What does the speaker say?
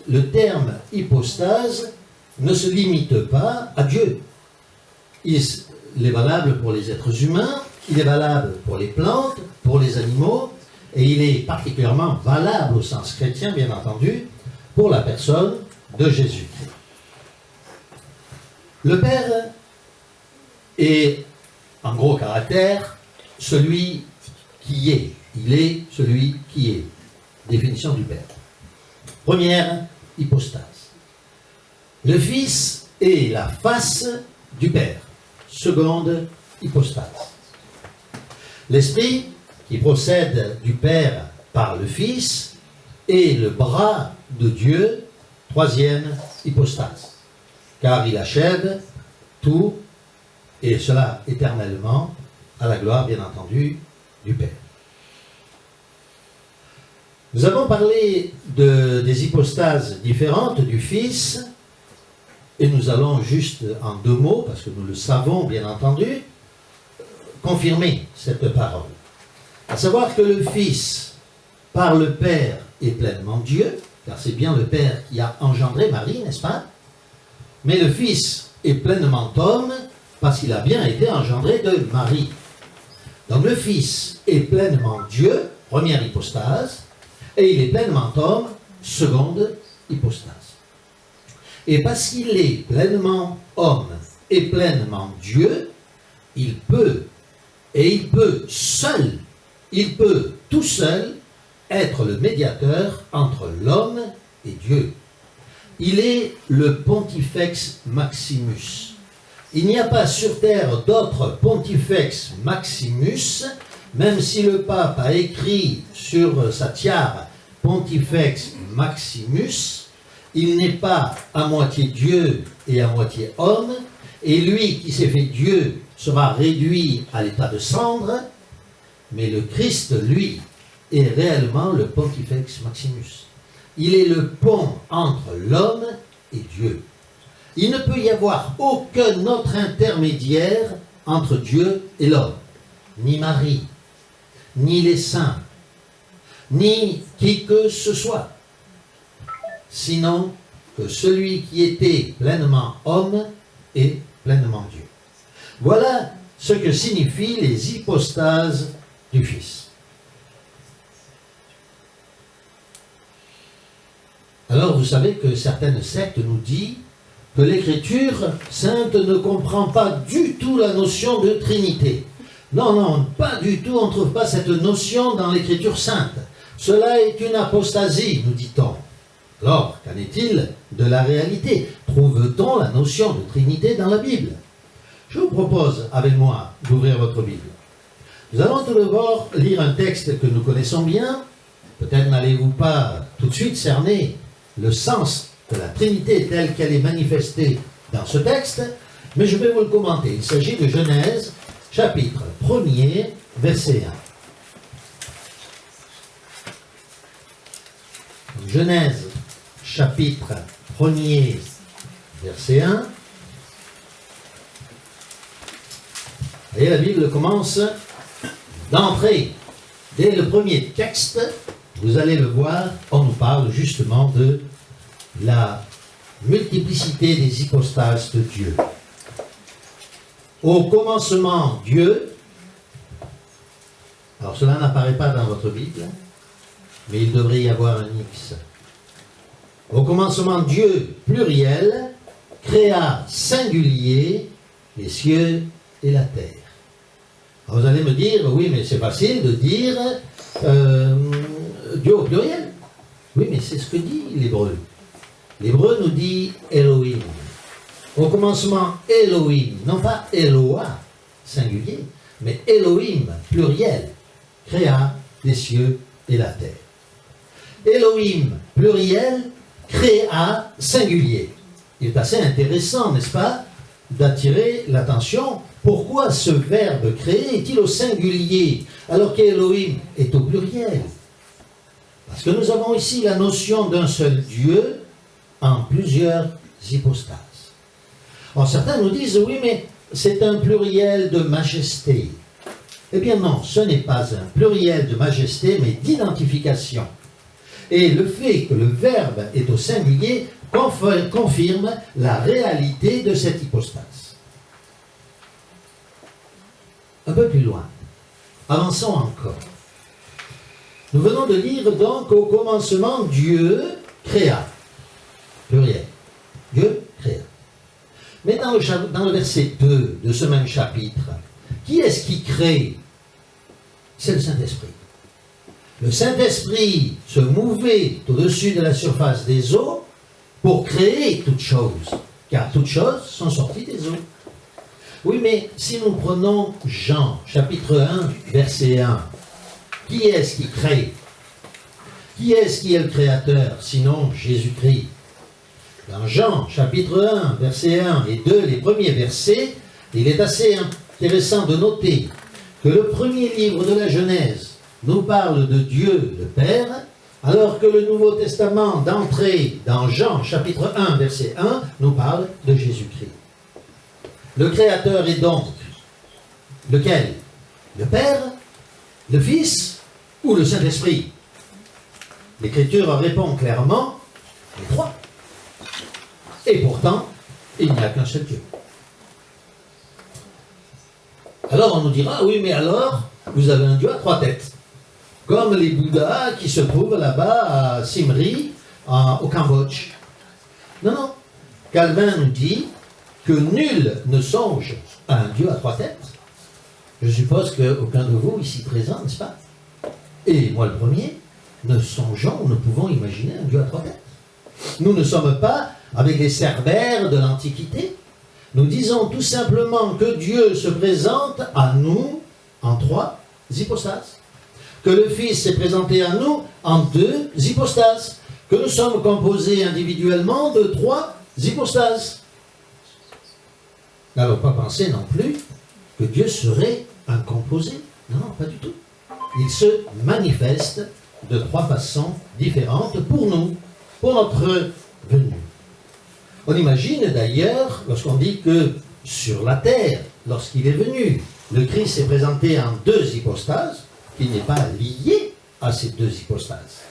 le terme hypostase ne se limite pas à Dieu. Il est valable pour les êtres humains, il est valable pour les plantes, pour les animaux, et il est particulièrement valable au sens chrétien, bien entendu, pour la personne de Jésus-Christ. Le Père est, en gros caractère, celui qui est. Il est celui qui est. Définition du Père. Première hypostase. Le Fils est la face du Père. Seconde hypostase. L'Esprit, qui procède du Père par le Fils, est le bras de Dieu. Troisième hypostase. Car il achève tout, et cela éternellement, à la gloire, bien entendu, du Père. Nous avons parlé des hypostases différentes du Fils, et nous allons juste en deux mots, parce que nous le savons, bien entendu, confirmer cette parole. À savoir que le Fils, par le Père, est pleinement Dieu, car c'est bien le Père qui a engendré Marie, n'est-ce pas? Mais le Fils est pleinement homme, parce qu'il a bien été engendré de Marie. Donc le Fils est pleinement Dieu, première hypostase, et il est pleinement homme, seconde hypostase. Et parce qu'il est pleinement homme et pleinement Dieu, il peut tout seul être le médiateur entre l'homme et Dieu. Il est le Pontifex Maximus. Il n'y a pas sur terre d'autre Pontifex Maximus, même si le pape a écrit sur sa tiare Pontifex Maximus, il n'est pas à moitié Dieu et à moitié homme, et lui qui s'est fait Dieu sera réduit à l'état de cendre, mais le Christ, lui, est réellement le Pontifex Maximus. Il est le pont entre l'homme et Dieu. Il ne peut y avoir aucun autre intermédiaire entre Dieu et l'homme, ni Marie, ni les saints, ni qui que ce soit, sinon que celui qui était pleinement homme est pleinement Dieu. Voilà ce que signifient les hypostases du Fils. Alors vous savez que certaines sectes nous disent que l'Écriture sainte ne comprend pas du tout la notion de Trinité. Non, non, pas du tout, on ne trouve pas cette notion dans l'Écriture sainte. Cela est une apostasie, nous dit-on. Alors, qu'en est-il de la réalité? Trouve-t-on la notion de Trinité dans la Bible? Je vous propose, avec moi, d'ouvrir votre Bible. Nous allons tout d'abord lire un texte que nous connaissons bien. Peut-être n'allez-vous pas tout de suite cerner le sens de la Trinité telle qu'elle est manifestée dans ce texte, mais je vais vous le commenter. Il s'agit de Genèse, chapitre 1er, verset 1. Genèse, chapitre 1er, verset 1. Et la Bible commence d'entrée. Dès le premier texte, vous allez le voir, on nous parle justement de la multiplicité des hypostases de Dieu. Au commencement, Dieu, alors cela n'apparaît pas dans votre Bible, mais il devrait y avoir un X. Au commencement, Dieu, pluriel, créa singulier les cieux et la terre. Alors vous allez me dire, oui, mais c'est facile de dire Dieu au pluriel. Oui, mais c'est ce que dit l'hébreu. L'hébreu nous dit Elohim. Au commencement, Elohim, non pas Eloah, singulier, mais Elohim, pluriel, créa les cieux et la terre. Elohim, pluriel, créa, singulier. Il est assez intéressant, n'est-ce pas, d'attirer l'attention. Pourquoi ce verbe créer est-il au singulier alors qu'Elohim est au pluriel? Parce que nous avons ici la notion d'un seul Dieu en plusieurs hypostases. Alors certains nous disent, oui, mais c'est un pluriel de majesté. Eh bien non, ce n'est pas un pluriel de majesté, mais d'identification. Et le fait que le Verbe est au singulier confirme la réalité de cette hypostase. Un peu plus loin. Avançons encore. Nous venons de lire donc au commencement Dieu créa. Pluriel. Dieu créa. Mais dans le verset 2 de ce même chapitre, qui est-ce qui crée? C'est le Saint-Esprit. Le Saint-Esprit se mouvait au-dessus de la surface des eaux pour créer toutes choses, car toutes choses sont sorties des eaux. Oui, mais si nous prenons Jean, chapitre 1, verset 1, qui est-ce qui crée? Qui est-ce qui est le créateur, sinon Jésus-Christ? Dans Jean, chapitre 1, verset 1 et 2, les premiers versets, il est assez intéressant de noter que le premier livre de la Genèse nous parle de Dieu le Père, alors que le Nouveau Testament d'entrée dans Jean, chapitre 1, verset 1, nous parle de Jésus-Christ. Le Créateur est donc lequel? Le Père, le Fils ou le Saint-Esprit? L'Écriture répond clairement, les trois. Et pourtant, il n'y a qu'un seul Dieu. Alors on nous dira, oui, mais alors, vous avez un Dieu à trois têtes. Comme les Bouddhas qui se trouvent là-bas à Siem Reap, au Cambodge. Non, non. Calvin nous dit que nul ne songe à un Dieu à trois têtes. Je suppose qu'aucun de vous ici présent, n'est-ce pas? Et moi le premier, ne songeons, ne pouvons imaginer un Dieu à trois têtes. Nous ne sommes pas avec les cerbères de l'Antiquité. Nous disons tout simplement que Dieu se présente à nous en trois hypostases. Que le Fils s'est présenté à nous en deux hypostases. Que nous sommes composés individuellement de trois hypostases. N'allons pas penser non plus que Dieu serait un composé. Non, non, pas du tout. Il se manifeste de trois façons différentes pour nous, pour notre venue. On imagine d'ailleurs, lorsqu'on dit que sur la terre, lorsqu'il est venu, le Christ s'est présenté en deux hypostases, qu'il n'est pas lié à ces deux hypostases.